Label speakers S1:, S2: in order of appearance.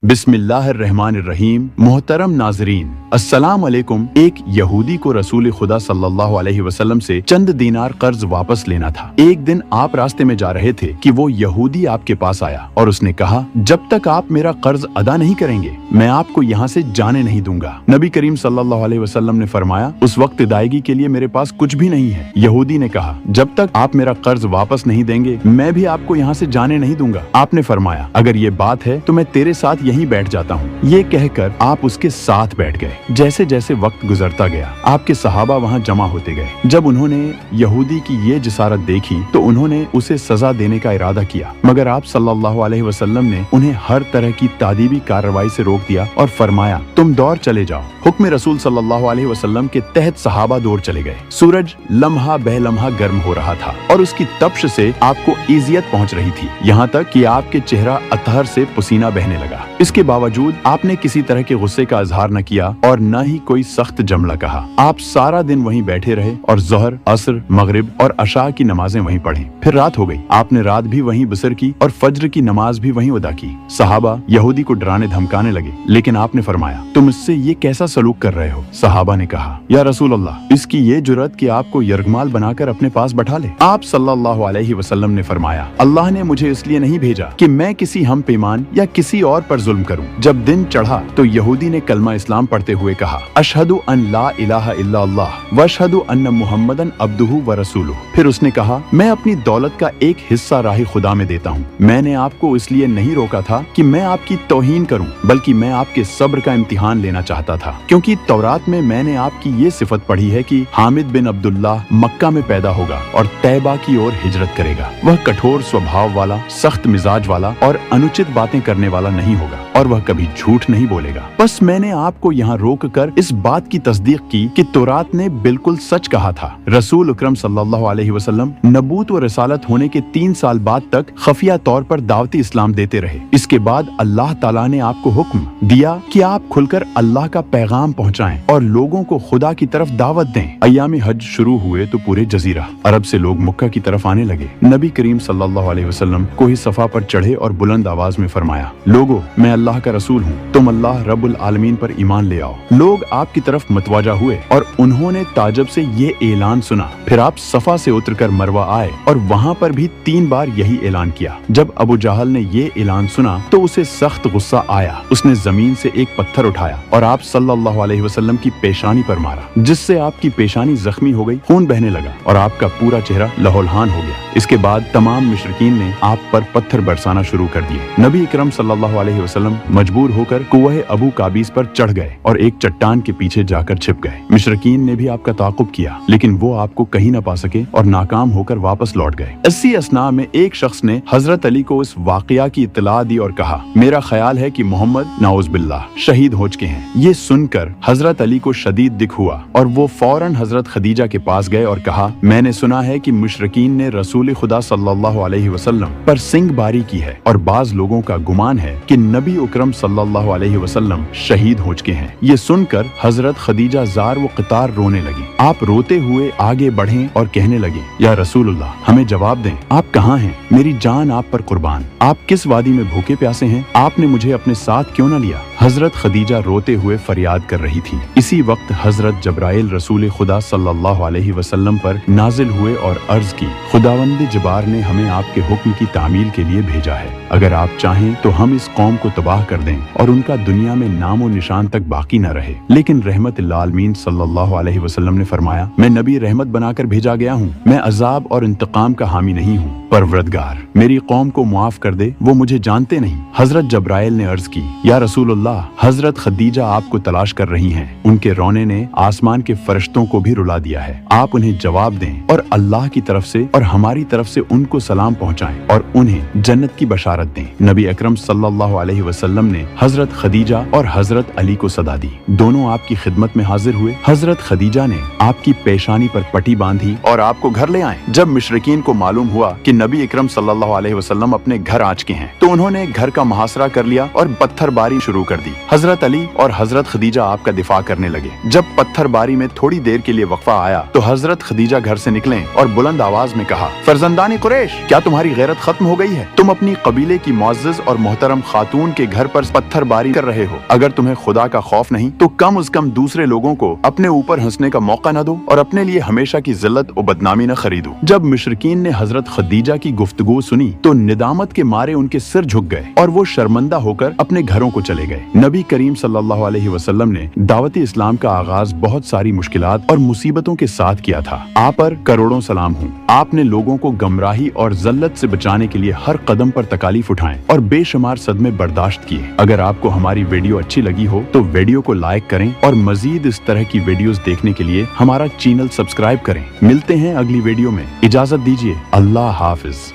S1: बिस्मिल्लाह अर्रहमान अर्रहीम। मोहतरम नाजरीन, अस्सलाम वालेकुम। एक यहूदी को रसूल खुदा सल्लल्लाहु अलैहि वसल्लम से चंद दीनार कर्ज वापस लेना था। एक दिन आप रास्ते में जा रहे थे कि वो यहूदी आपके पास आया और उसने कहा, जब तक आप मेरा कर्ज अदा नहीं करेंगे मैं आपको यहाँ से जाने नहीं दूंगा। नबी करीम सल्लल्लाहु अलैहि वसल्लम ने फरमाया, उस वक्त अदायगी के लिए मेरे पास कुछ भी नहीं है। यहूदी ने कहा, जब तक आप मेरा कर्ज वापस नहीं देंगे मैं भी आपको यहाँ से जाने नहीं दूंगा। आपने फरमाया, अगर ये बात है तो मैं तेरे साथ यहीं बैठ जाता हूँ। ये कहकर आप उसके साथ बैठ गए। जैसे जैसे वक्त गुजरता गया आपके सहाबा वहाँ जमा होते गए। जब उन्होंने यहूदी की ये जिसारत देखी तो उन्होंने उसे सजा देने का इरादा किया, मगर आप सल्लल्लाहु अलैहि वसल्लम ने उन्हें हर तरह की तादीबी कार्रवाई से रोक दिया और फरमाया, तुम दौड़ चले जाओ। हुक्म रसूल सल्लल्लाहु अलैहि वसल्लम के तहत सहाबा दौड़ चले गए। सूरज लम्हा बह लम्हा गर्म हो रहा था और उसकी तप्श से आपको इज़ियत पहुंच रही थी, यहाँ तक कि आपके चेहरा अतहर से पसीना बहने लगा। इसके बावजूद आपने किसी तरह के गुस्से का इजहार न किया और न ही कोई सख्त जुमला कहा। आप सारा दिन वहीं बैठे रहे और ज़ोहर, असर, मगरिब और अशा की नमाजें वहीं पढ़ी। फिर रात हो गई। आपने रात भी वहीं बसर की और फज्र की नमाज भी वहीं अदा की। सहाबा यहूदी को डराने धमकाने लगे, लेकिन आपने फरमाया, तुम इससे ये कैसा सलूक कर रहे हो? सहाबा ने कहा, या रसूल अल्लाह, इसकी ये जुर्रत कि आपको यरगमाल बनाकर अपने पास बैठा ले। आप सल्लल्लाहु अलैहि वसल्लम ने फरमाया, अल्लाह ने मुझे इसलिए नहीं भेजा कि मैं किसी हम पैमान या किसी और पर जुल्म करूं। जब दिन चढ़ा तो यहूदी ने कलमा इस्लाम पढ़ते हुए कहा, अशहदु अन ला इलाहा इल्ला अल्लाह व अशहदु अन्न मुहम्मदन अब्दुहु व रसूलुहु। फिर उसने कहा, मैं अपनी दौलत का एक हिस्सा राह खुदा में देता हूँ। मैंने आपको इसलिए नहीं रोका था कि मैं आपकी तौहीन करूँ, बल्कि मैं आपके सब्र का इम्तिहान लेना चाहता था, क्योंकि तौरात में मैंने आपकी ये सिफत पढ़ी है कि हामिद बिन अब्दुल्लाह मक्का में पैदा होगा और तैबा की ओर हिजरत करेगा। वह कठोर स्वभाव वाला, सख्त मिजाज वाला और अनुचित बातें करने वाला नहीं होगा और वह कभी झूठ नहीं बोलेगा। बस मैंने आपको यहाँ रोक कर इस बात की तस्दीक की कि तौरात ने बिल्कुल सच कहा था। रसूल अकरम सल्लल्लाहु अलैहि वसल्लम नबूत व रिसालत होने के 3 साल बाद तक खफिया तौर पर दावती इस्लाम देते रहे। इसके बाद अल्लाह ताला ने आपको हुक्म दिया कि आप खुलकर अल्लाह का पैगाम पहुँचाएं और लोगों को खुदा की तरफ दावत दें। अय्याम हज शुरू हुए तो पूरे जजीरा अरब से लोग मक्का की तरफ आने लगे। नबी करीम सल्लल्लाहु अलैहि वसल्लम कोई सफा पर चढ़े और बुलंद आवाज में फरमाया, लोगो, मैं अल्लाह का रसूल हूँ, तुम अल्लाह रब्बुल आलमीन पर ईमान ले आओ। लोग आपकी तरफ मतवाजा हुए और उन्होंने ताजब से ये ऐलान सुना। फिर आप सफा से उतरकर मरवा आए और वहाँ पर भी 3 बार यही ऐलान किया। जब अबू जहल ने ये ऐलान सुना तो उसे सख्त गुस्सा आया। उसने जमीन से एक पत्थर उठाया और आप सल्लल्लाहु अलैहि वसल्लम की पेशानी पर मारा, जिससे आपकी पेशानी जख्मी हो गई, खून बहने लगा और आपका पूरा चेहरा लहोलहान हो गया। इसके बाद तमाम मुशरिकीन ने आप पर पत्थर बरसाना शुरू कर दिए। नबी इकरम सल्लल्लाहु अलैहि वसल्लम मजबूर होकर कुआह अबू काबीस पर चढ़ गए और एक चट्टान के पीछे जाकर छिप गए। मुशरिकीन ने भी आपका ताक़ुब किया, लेकिन वो आपको कहीं न पा सके और नाकाम होकर वापस लौट गए। 80 असना में एक शख्स ने हजरत अली को इस वाकया की इत्तला दी और कहा, मेरा ख्याल है कि मोहम्मद नाउज़ बिल्लाह शहीद हो चुके हैं। ये सुनकर हजरत अली को शदीद दिख हुआ और वो फौरन हजरत खदीजा के पास गए और कहा, मैंने सुना है कि मुशरिकीन ने रसूल खुदा सल्लल्लाहु अलैहि वसल्लम पर सिंगबारी की है और बाज लोगों का गुमान है कि नबी अकरम सल्लल्लाहु अलैहि वसल्लम शहीद हो चुके हैं। ये सुनकर हजरत खदीजा जार व क़तार रोने लगी। आप रोते हुए आगे बढ़े और कहने लगे, या रसूलुल्लाह, हमें जवाब दें, आप कहाँ हैं? मेरी जान आप पर कुर्बान। आप किस वादी में भूखे प्यासे हैं? आपने मुझे अपने साथ क्यों न लिया? हजरत खदीजा रोते हुए फरियाद कर रही थी। इसी वक्त हजरत जब्राइल रसूल खुदा सल्लल्लाहु अलैहि वसल्लम पर नाजिल हुए और अर्ज की, खुदावंद जबार ने हमें आपके हुक्म की तामील के लिए भेजा है। अगर आप चाहें तो हम इस कौम को तबाह कर दें और उनका दुनिया में नामो निशान तक बाकी न रहे। लेकिन रहमत लिल आलमीन सल्लल्लाहु अलैहि वसल्लम ने फरमाया, मैं नबी रहमत बनाकर भेजा गया हूँ, मैं अजाब और इंतकाम का हामी नहीं हूँ। परवरदगार, मेरी कौम को मुआफ कर दे, वो मुझे जानते नहीं। हजरत जब्राइल ने अर्ज की, या रसूलुल्लाह, हजरत खदीजा आपको तलाश कर रही हैं। उनके रोने ने आसमान के फरिश्तों को भी रुला दिया है। आप उन्हें जवाब दें और अल्लाह की तरफ से और हमारी तरफ से उनको सलाम पहुँचाएं और उन्हें जन्नत की बशारत दें। नबी अकरम सल्लल्लाहु अलैहि वसल्लम ने हजरत खदीजा और हजरत अली को सदा दी। दोनों आपकी खिदमत में हाजिर हुए। हजरत खदीजा ने आपकी पेशानी पर पट्टी बांधी और आपको घर ले आए। जब मुशरिकीन को मालूम हुआ कि नबी इकरम सल्लल्लाहु अलैहि वसल्लम अपने घर आ चुके हैं, तो उन्होंने घर का मुहासरा कर लिया और पत्थरबारी शुरू कर दी। हजरत अली और हजरत खदीजा आपका दिफा करने लगे। जब पत्थरबारी में थोड़ी देर के लिए वक्फा आया तो हजरत खदीजा घर से निकले और बुलंद आवाज में कहा, फरजंदानी कुरैश, क्या तुम्हारी गैरत खत्म हो गई है? तुम अपनी कबीले की मुअज़्ज़ज़ और मोहतरम खातून के घर पर पत्थरबारी कर रहे हो। अगर तुम्हें खुदा का खौफ नहीं तो कम से कम दूसरे लोगों को अपने ऊपर हंसने का मौका न दो और अपने लिए हमेशा की जिल्लत और बदनामी न खरीदो। जब मुशरिकीन ने हजरत खदीजा की गुफ्तगू सुनी तो निदामत के मारे उनके सिर झुक गए और वो शर्मंदा होकर अपने घरों को चले गए। नबी करीम सल्लल्लाहु अलैहि वसल्लम ने दावत इस्लाम का आगाज बहुत सारी मुश्किलात और मुसीबतों के साथ किया था। आप पर करोड़ों सलाम हूँ। आपने लोगों को गमराही और जल्लत से बचाने के लिए हर कदम पर तकालीफ उठाएं और बेशुमार सदमे बर्दाश्त किए। अगर आपको हमारी वीडियो अच्छी लगी हो तो वीडियो को लाइक करें और मजीद इस तरह की वीडियोस देखने के लिए हमारा चैनल सब्सक्राइब करें। मिलते हैं अगली वीडियो में। इजाजत दीजिए। अल्लाह हाफिज।